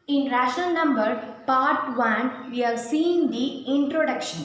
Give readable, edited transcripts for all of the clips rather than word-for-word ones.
In rational number part 1 we have seen the introduction,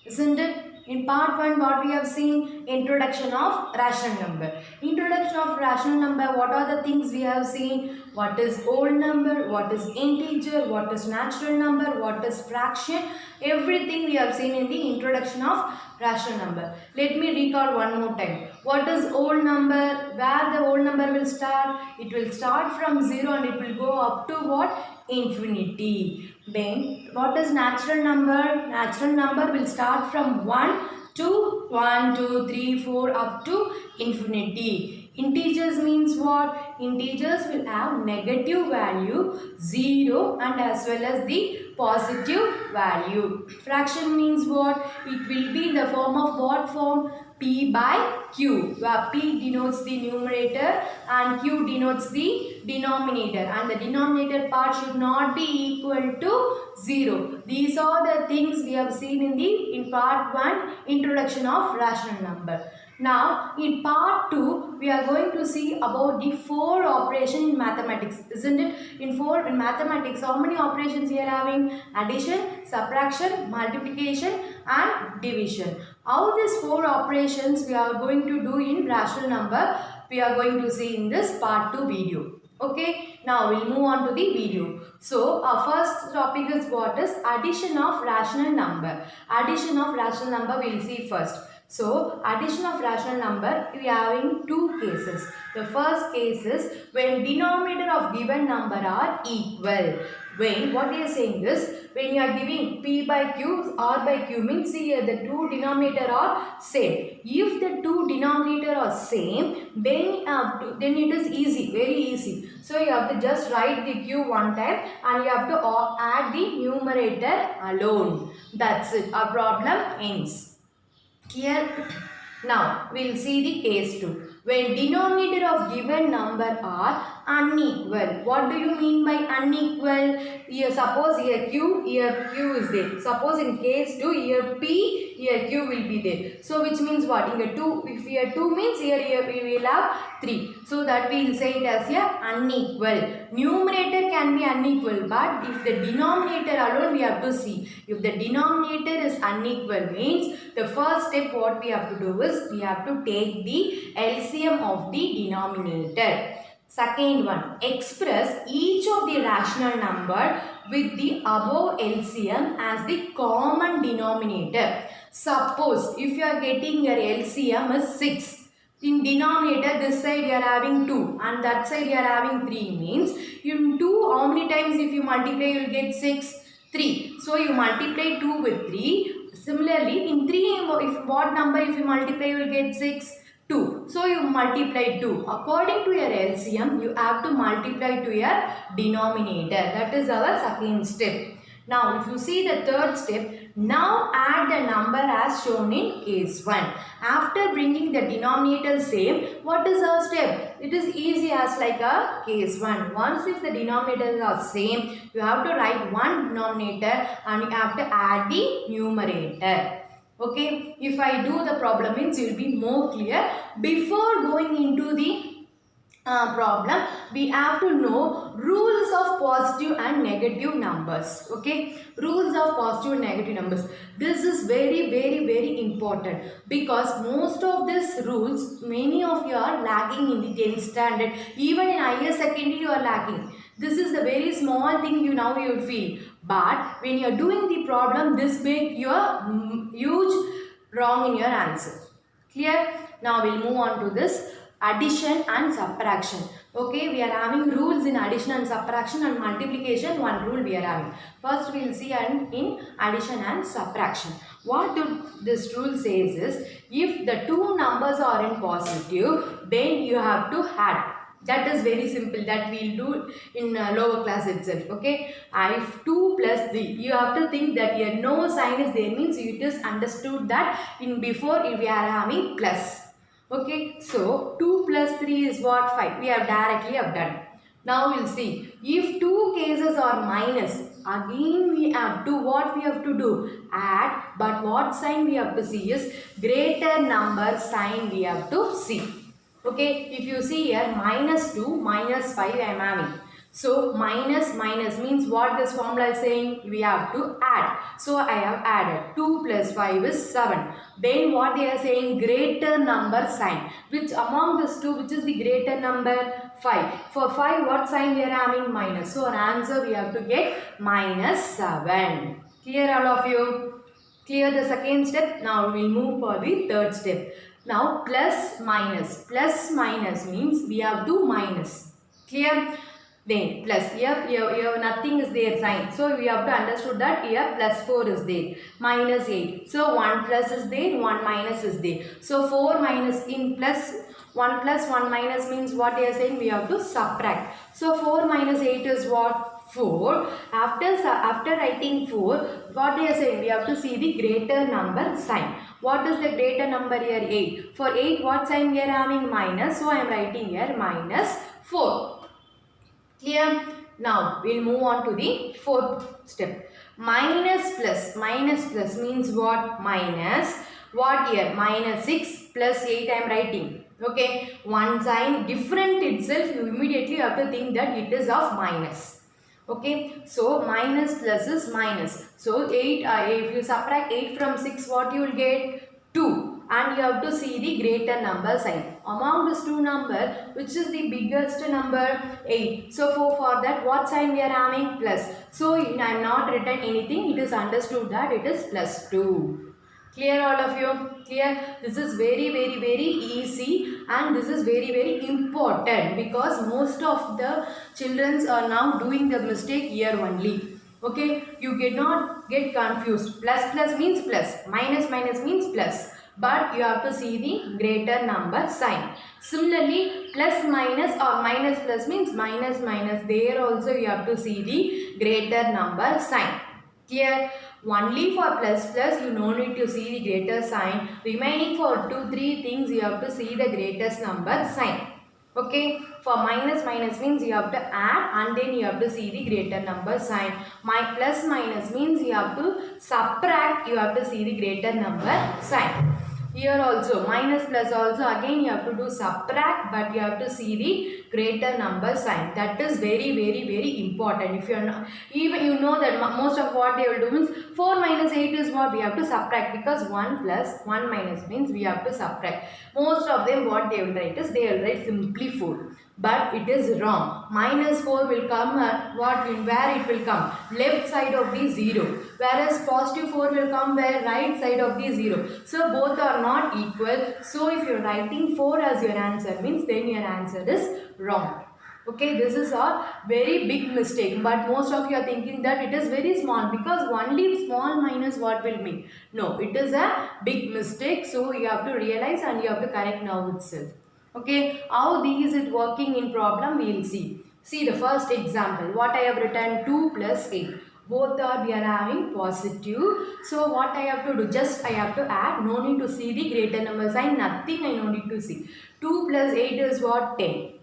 isn't it? In part 1 what we have seen? Introduction of rational number. Introduction of rational number, what are the things we have seen? What is whole number, what is integer, what is natural number, what is fraction, everything we have seen in the introduction of rational number. Let me recall one more time. What is whole number? Where the whole number will start? It will start from 0 and it will go up to what? Infinity. Then what is natural number? Natural number will start from 1 to 1, 2, 3, 4 up to infinity. Integers means what? Integers will have negative value 0 and as well as the positive value. Fraction means what? It will be in the form of what form? P by Q, where P denotes the numerator and Q denotes the denominator, and the denominator part should not be equal to 0. These are the things we have seen in part 1 introduction of rational number. Now in part 2 we are going to see about the 4 operations in mathematics, isn't it? In mathematics, how many operations we are having? Addition, subtraction, multiplication and division. How these 4 operations we are going to do in rational number, we are going to see in this part 2 video. Okay, now we'll move on to the video. So our first topic is what is addition of rational number. Addition of rational number we'll see first. So addition of rational number, we are having two cases. The first case is when denominator of given number are equal. When what they are saying is, when you are giving P by Q, R by Q means here the two denominator are same. If the two denominator are same, then it is easy, very easy. So you have to just write the Q one time and you have to add the numerator alone. That's it. Our problem ends. Here, now we will see the case 2. When denominator of given number are unequal. What do you mean by unequal? Here suppose here Q is there. Suppose in case 2 here P, here Q will be there. So which means what? Here 2, if here 2 means here we will have 3. So that we will say it as here unequal. Numerator can be unequal, but if the denominator alone we have to see. If the denominator is unequal means the first step what we have to do is we have to take the LCM of the denominator. Second one, express each of the rational number with the above LCM as the common denominator. Suppose if you are getting your LCM is 6. In denominator this side you are having 2 and that side you are having 3 means in 2 how many times if you multiply you will get 6? 3. So you multiply 2 with 3. Similarly in 3 if what number if you multiply you will get 6? 2. So you multiply 2. According to your LCM, you have to multiply to your denominator. That is our second step. Now, if you see the third step, now add the number as shown in case 1. After bringing the denominator same, what is our step? It is easy as like a case 1. Once if the denominators are same, you have to write one denominator and you have to add the numerator. Okay, if I do the problem means you will be more clear. Before going into the problem, we have to know rules of positive and negative numbers. Okay, rules of positive and negative numbers. This is very important because most of these rules, many of you are lagging in the 10th standard. Even in higher secondary you are lagging. This is a very small thing you feel. But when you are doing the problem, this make you huge wrong in your answer. Clear? Now we'll move on to this addition and subtraction. Okay, we are having rules in addition and subtraction and multiplication. One rule we are having. First we will see in addition and subtraction. What this rule says is, if the two numbers are in positive, then you have to add. That is very simple, that we will do in lower class itself. Okay, if 2 plus 3, you have to think that here no sign is there means it is understood that in before we are having plus. Okay, so 2 plus 3 is what? 5. We have directly done. Now we will see, if two cases are minus, again we have to what we have to do? Add, but what sign we have to see is greater number sign we have to see. Okay, if you see here minus 2, minus 5 I am having. So minus minus means what this formula is saying? We have to add. So I have added 2 plus 5 is 7. Then what they are saying? Greater number sign. Which among these two, which is the greater number? 5. For 5, what sign we are having? Minus. So our answer we have to get minus 7. Clear all of you? Clear the second step. Now we will move for the third step. Now plus minus. Plus minus means we have to minus. Clear? Then plus here nothing is there sign. So we have to understood that here plus 4 is there. Minus 8. So 1 plus is there, 1 minus is there. So 4 minus in plus 1 plus 1 minus means what they are saying? We have to subtract. So 4 minus 8 is what? 4. After writing 4, what they are saying? We have to see the greater number sign. What is the greater number here? 8. For 8, what sign we are having? Minus. So I am writing here minus 4. Clear? Now we will move on to the fourth step. Minus plus. Minus plus means what? Minus. What here? Minus 6 plus 8 I am writing. Okay. One sign different itself, you immediately have to think that it is of minus. Okay. So minus plus is minus. So 8, if you subtract 8 from 6, what you will get? 2. And you have to see the greater number sign. Among these two numbers, which is the biggest number? 8. So for that, what sign we are having? Plus. So I am not written anything. It is understood that it is plus 2. Clear all of you? Clear? This is very easy, and this is very important because most of the children are now doing the mistake here only. Okay, you cannot get confused. Plus plus means plus, minus minus means plus. But you have to see the greater number sign. Similarly, plus minus or minus plus means minus minus. There also you have to see the greater number sign. Clear? Only for plus plus you no need to see the greater sign. Remaining for 2-3 things you have to see the greatest number sign. Okay, for minus minus means you have to add and then you have to see the greater number sign. My plus minus means you have to subtract, you have to see the greater number sign. Here also minus plus also again you have to do subtract, but you have to see the greater number sign. That is very important. If you are not, even you know that most of what they will do means 4 minus 8 is what we have to subtract, because 1 plus 1 minus means we have to subtract. Most of them what they will write is they will write simply 4. But it is wrong. Minus 4 will come where it will come? Left side of the 0. Whereas positive 4 will come where? Right side of the 0. So both are not equal. So if you are writing 4 as your answer means then your answer is wrong. Okay, this is a very big mistake, but most of you are thinking that it is very small because only small minus what will mean. No, it is a big mistake. So you have to realize and you have to correct now itself. Okay, how is it working in problem we will see. See the first example. What I have written 2 plus 8. Both are we are having positive. So what I have to do? Just I have to add. No need to see the greater number sign. Nothing I no need to see. 2 plus 8 is what? 10.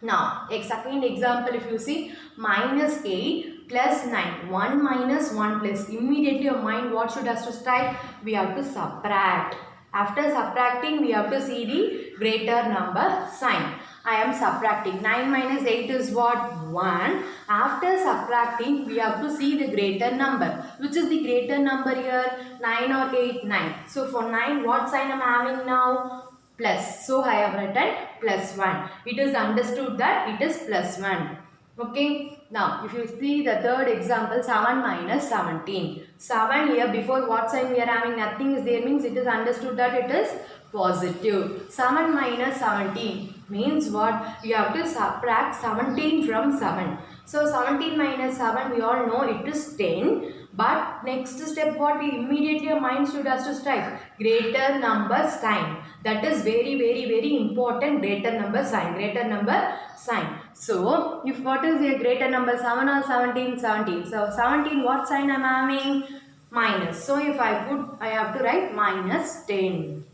Now, second example if you see minus 8 plus 9. 1 minus 1 plus. Immediately your mind what should has to strike? We have to subtract. After subtracting, we have to see the greater number sign. I am subtracting. 9 minus 8 is what? 1. After subtracting, we have to see the greater number. Which is the greater number here? 9 or 8? 9. So for 9, what sign I am having now? Plus. So I have written plus 1. It is understood that it is plus 1. Okay. Now, if you see the third example, 7 minus 17. 7 here, before what sign we are having? Nothing is there means it is understood that it is positive. 7 minus 17 means what? You have to subtract 17 from 7. So, 17 minus 7 we all know it is 10. But next step what we immediately our mind should has to strike? Greater number sign. That is very important, greater number sign. Greater number sign. So, if what is the greater number 7 or 17? 17. So, 17 what sign I am having? Minus. So, if I put, I have to write minus 10.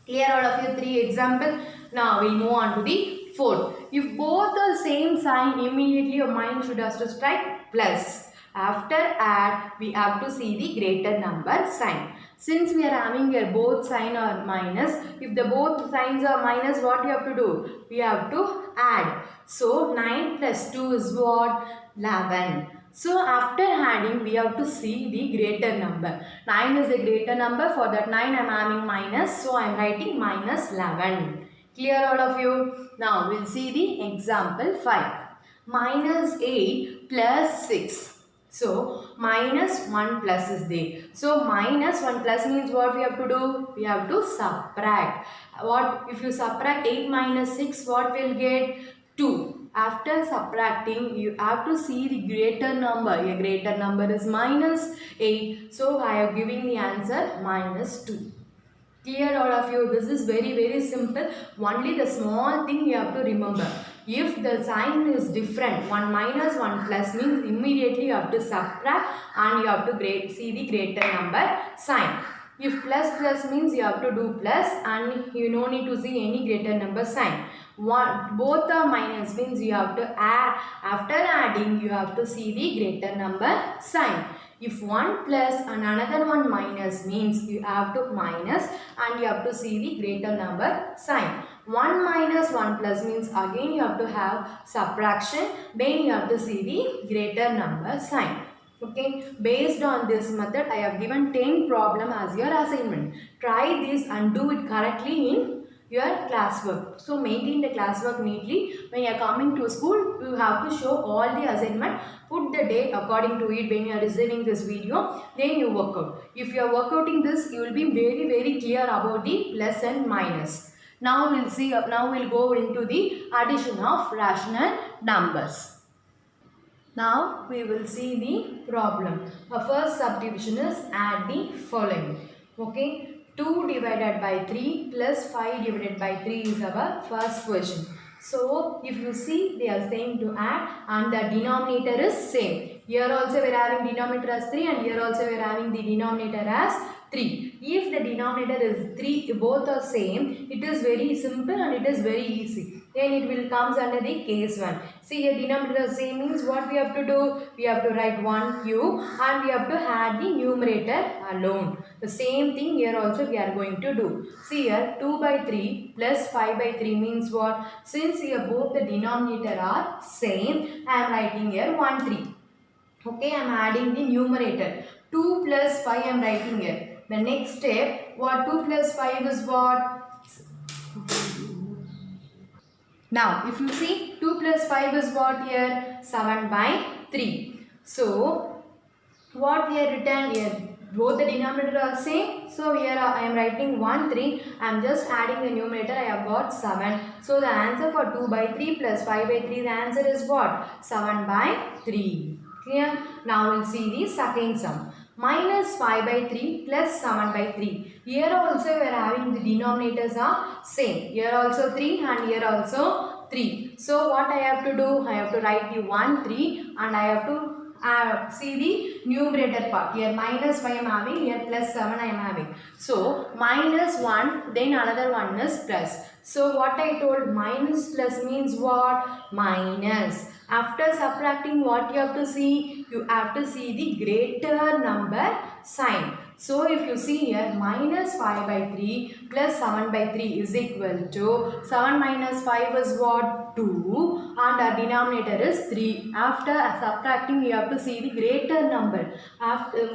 Clear all of you 3 example. Now, we will move on to the fourth. If both are same sign, immediately your mind should have to strike plus. After add, we have to see the greater number sign. Since we are having here both sign are minus, if the both signs are minus, what we have to do? We have to add. So 9 plus 2 is what? 11. So after adding, we have to see the greater number. 9 is the greater number. For that 9 I am having minus. So I am writing minus 11. Clear all of you? Now we will see the example 5. Minus 8 plus 6. So, minus 1 plus is there. So, minus 1 plus means what we have to do? We have to subtract. What if you subtract 8 minus 6, what will get? 2. After subtracting, you have to see the greater number. A greater number is minus 8. So, I am giving the answer minus 2. Clear all of you? This is very simple. Only the small thing you have to remember. If the sign is different, 1 minus 1 plus means immediately you have to subtract and you have to see the greater number sign. If plus means you have to do plus and you no need to see any greater number sign. Both are minus means you have to add. After adding, you have to see the greater number sign. If one plus and another one minus means you have to minus and you have to see the greater number sign. 1 minus 1 plus means again you have to have subtraction, then you have to see the greater number sign. Okay, based on this method I have given 10 problem as your assignment. Try this and do it correctly in your classwork. So maintain the classwork neatly. When you are coming to school, you have to show all the assignment. Put the date according to it when you are receiving this video. Then you work out. If you are workouting this, you will be very clear about the plus and minus. Now we'll see. Now we'll go into the addition of rational numbers. Now we will see the problem. Our first subdivision is add the following. Okay, 2 divided by 3 plus 5 divided by 3 is our first question. So if you see, they are saying to add and the denominator is same. Here also we are having denominator as 3 and here also we are having the denominator as 3. If the denominator is 3, both are same, it is very simple and it is very easy. Then it will comes under the case 1. See, here denominator is same means what we have to do? We have to write 1 cube and we have to add the numerator alone. The same thing here also we are going to do. See here 2 by 3 plus 5 by 3 means what? Since here both the denominator are same, I am writing here 1 3. Okay, I am adding the numerator. 2 plus 5 I am writing here. The next step, what 2 plus 5 is what? Now, if you see 2 plus 5 is what here? 7 by 3. So, what we have written here? Both the denominator are same. So, here I am writing 1 3. I am just adding the numerator. I have got 7. So, the answer for 2 by 3 plus 5 by 3, the answer is what? 7 by 3. Clear? Now, we will see the second sum. Minus 5 by 3 plus 7 by 3. Here also we are having the denominators are same. Here also 3 and here also 3. So what I have to do? I have to write the 1 3 and I have to see the numerator part. Here minus 5 I am having, here plus 7 I am having. So minus 1, then another one is plus. So what I told, minus plus means what? Minus. After subtracting, what you have to see? You have to see the greater number sign. So if you see here, minus 5 by 3 plus 7 by 3 is equal to 7 minus 5 is what? 2 and our denominator is 3. After subtracting, you have to see the greater number.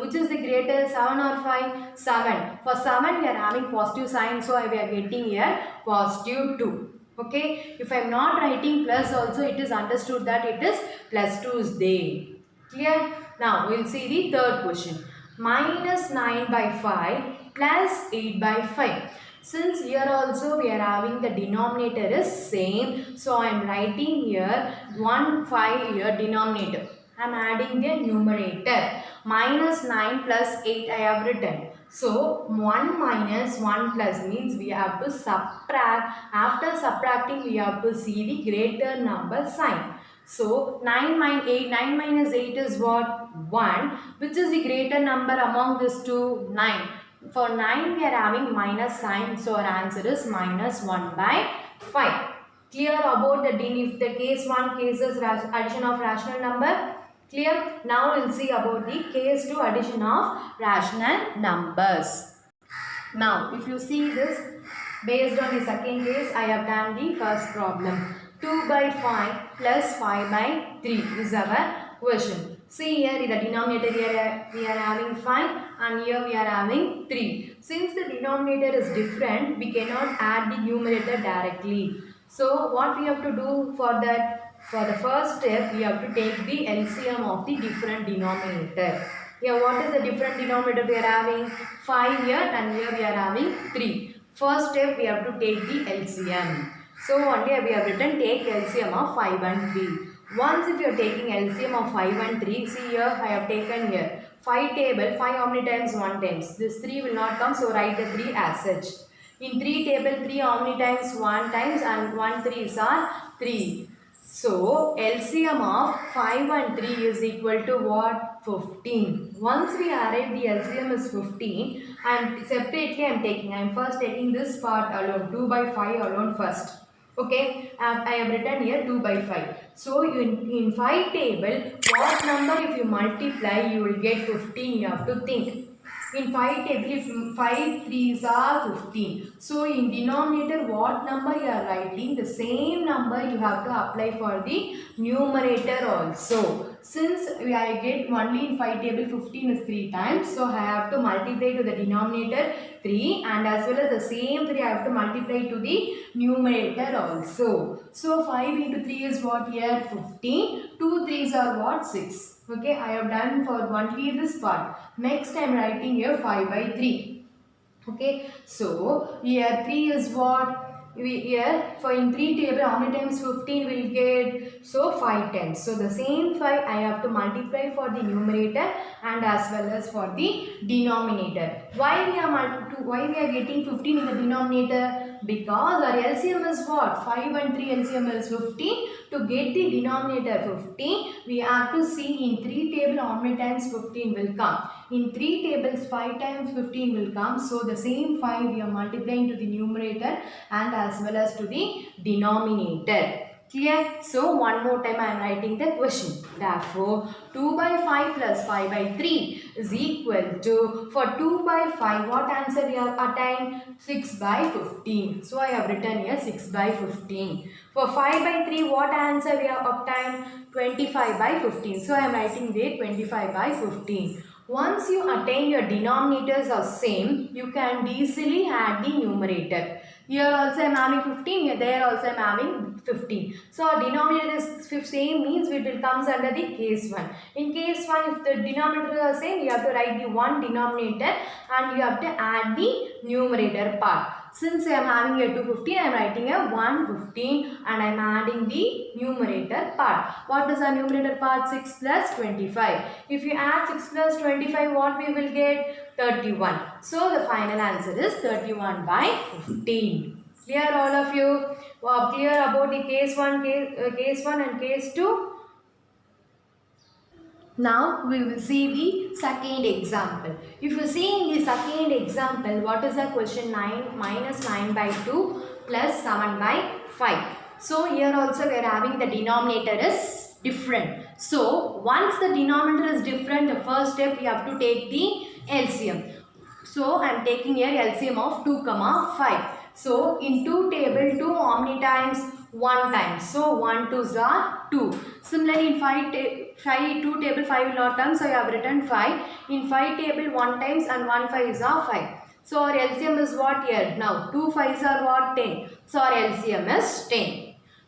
Which is the greater, 7 or 5? 7. For 7 we are having positive sign, so we are getting here positive 2. Okay, if I am not writing plus also, it is understood that it is plus 2 is there. Clear? Now we will see the third question. Minus 9 by 5 plus 8 by 5. Since here also we are having the denominator is same, so I am writing here 1 5 here denominator. I am adding the numerator. Minus 9 plus 8 I have written. So 1 minus 1 plus means we have to subtract. After subtracting, we have to see the greater number sign. So 9 minus 8 is what? 1. Which is the greater number among these two? 9. For 9 we are having minus sign, so our answer is minus 1 by 5. Clear about the if the case 1 cases addition of rational number? Clear? Now we will see about the case 2 addition of rational numbers. Now, if you see this, based on the second case, I have done the first problem. 2 by 5 plus 5 by 3 is our question. See here, in the denominator here we are having 5 and here we are having 3. Since the denominator is different, we cannot add the numerator directly. So, what we have to do for that? For the first step, we have to take the LCM of the different denominator. Here, what is the different denominator we are having? 5 here and here we are having 3. First step, we have to take the LCM. So, only we have written take LCM of 5 and 3. Once if you are taking LCM of 5 and 3, see here, I have taken here 5 table, 5 how many times? 1 times. This 3 will not come, so write the 3 as such. In 3 table, 3 how many times? 1 times, and 1 3s are 3. So, LCM of 5 and 3 is equal to what? 15. Once we arrive, the LCM is 15 and separately I am first taking this part alone, 2 by 5 alone first. Okay, I have written here 2 by 5. So, in 5 table, what number if you multiply, you will get 15, you have to think. In 5 table, if 5 3s are 15. So, in denominator, what number you are writing, the same number you have to apply for the numerator also. Since I get only in 5 table 15 is 3 times, so I have to multiply to the denominator 3 and as well as the same 3 I have to multiply to the numerator also. So 5 into 3 is what here? 15. 2 3s are what? 6. Okay, I have done for only this part. Next I am writing here 5 by 3. Okay, so here 3 is what? Here for in 3 table how many times 15 will get? So 5 times. So the same 5 I have to multiply for the numerator and as well as for the denominator. Why we are getting 15 in the denominator? Because our LCM is what? 5 and 3 LCM is 15. To get the denominator 15, we have to see in 3 table how many times 15 will come. In 3 tables 5 times 15 will come. So the same 5 we are multiplying to the numerator and as well as to the denominator. Clear? So one more time I am writing the question. Therefore 2 by 5 plus 5 by 3 is equal to, for 2 by 5 what answer we have attained? 6 by 15. So I have written here 6 by 15. For 5 by 3 what answer we have obtained? 25 by 15. So I am writing there 25 by 15. Once you attain your denominators are same, you can easily add the numerator. Here also I am having 15, here there also I am having 15. So our denominator is same means it will comes under the case 1. In case 1, if the denominators are same, you have to write the one denominator and you have to add the numerator part. Since I am having here 215, I am writing here 115 and I am adding the numerator part. What is our numerator part? 6 plus 25. If you add 6 plus 25, what we will get? 31. So the final answer is 31 by 15. Clear all of you? Wow, clear about the case 1 and case 2? Now we will see the second example. If you see in the second example, what is the question? 9 minus 9 by 2 plus 7 by 5. So here also we are having the denominator is different. So once the denominator is different, the first step we have to take the LCM. So I am taking here LCM of 2, 5. So in 2 table 2 how many times? 1 time. So 1 2s are 2. Similarly in 2 table 5 will not come. So I have written 5. In 5 table 1 times and 1 5s are 5. So our LCM is what here? Now 2 5s are what? 10. So our LCM is 10.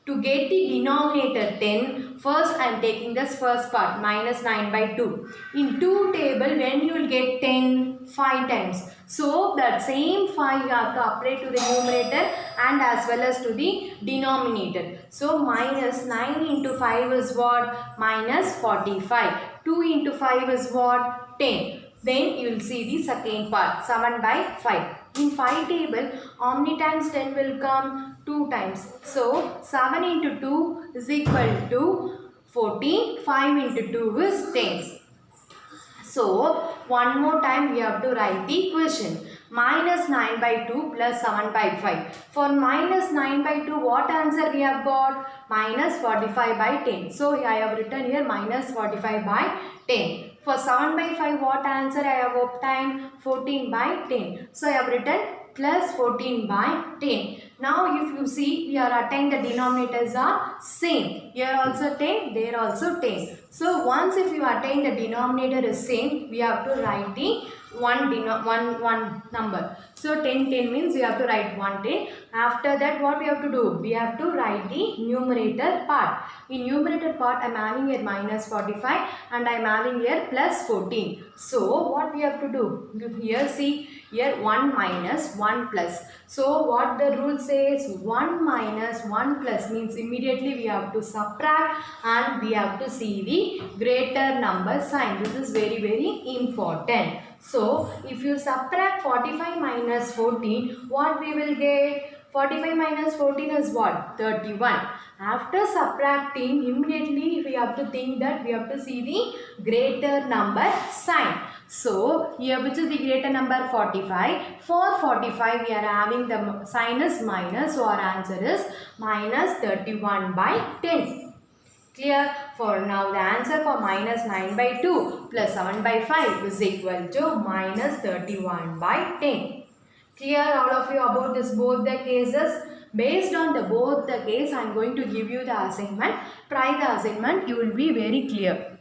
To get the denominator 10, first I am taking this first part, minus 9 by 2. In 2 table, when you will get 10, 5 times. So that same 5 you have to apply to the numerator and as well as to the denominator. So minus 9 into 5 is what? Minus 45. 2 into 5 is what? 10. Then you will see the second part, 7 by 5. In 5 table, how many times 10 will come? 2 times. So, 7 into 2 is equal to 14. 5 into 2 is 10. So, one more time we have to write the equation. minus 9 by 2 plus 7 by 5. For minus 9 by 2, what answer we have got? Minus 45 by 10. So I have written here minus 45 by 10. For 7 by 5, what answer I have obtained? 14 by 10. So I have written plus 14 by 10. Now if you see, we are attaining the denominators are same. Here also 10, there also 10. So once if you attain the denominator is same, we have to write the one number. So 10 means we have to write 110. After that, what we have to do? We have to write the numerator part. In numerator part, I am having here minus 45 and I am having here plus 14. So what we have to do? Here see, here 1 minus 1 plus. So what the rule says, 1 minus 1 plus means immediately we have to subtract and we have to see the greater number sign. This is very important. So if you subtract 45 minus 14, what we will get? 45 minus 14 is what? 31. After subtracting, immediately we have to think that we have to see the greater number sign. So here which is the greater number? 45. For 45 we are having the sign is minus. So our answer is minus 31 by 10. Clear? For now the answer for minus 9 by 2 plus 7 by 5 is equal to minus 31 by 10. Clear all of you about this both the cases? Based on the both the case, I am going to give you the assignment. Try the assignment, you will be very clear.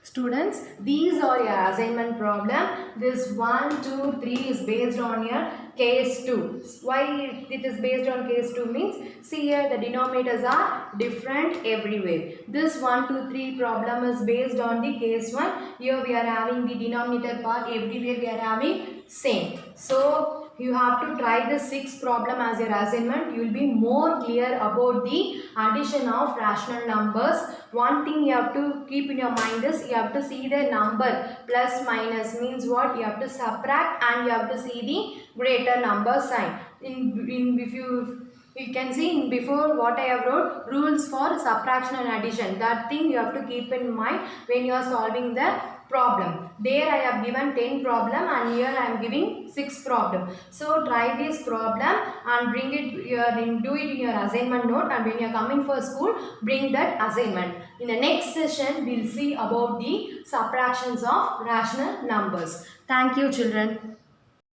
Students, these are your assignment problem. This 1, 2, 3 is based on your case 2. Why it is based on case 2 means, see here the denominators are different everywhere. This 1, 2, 3 problem is based on the case 1. Here we are having the denominator part, everywhere we are having same. So you have to try the 6th problem as your assignment. You will be more clear about the addition of rational numbers. One thing you have to keep in your mind is you have to see the number plus minus means what? You have to subtract and you have to see the greater number sign. If you can see in before what I have wrote, rules for subtraction and addition. That thing you have to keep in mind when you are solving the problem. There I have given 10 problem and here I am giving 6 problem. So try this problem and bring it do it in your assignment note, and when you are coming for school, bring that assignment. In the next session, we will see about the subtractions of rational numbers. Thank you children.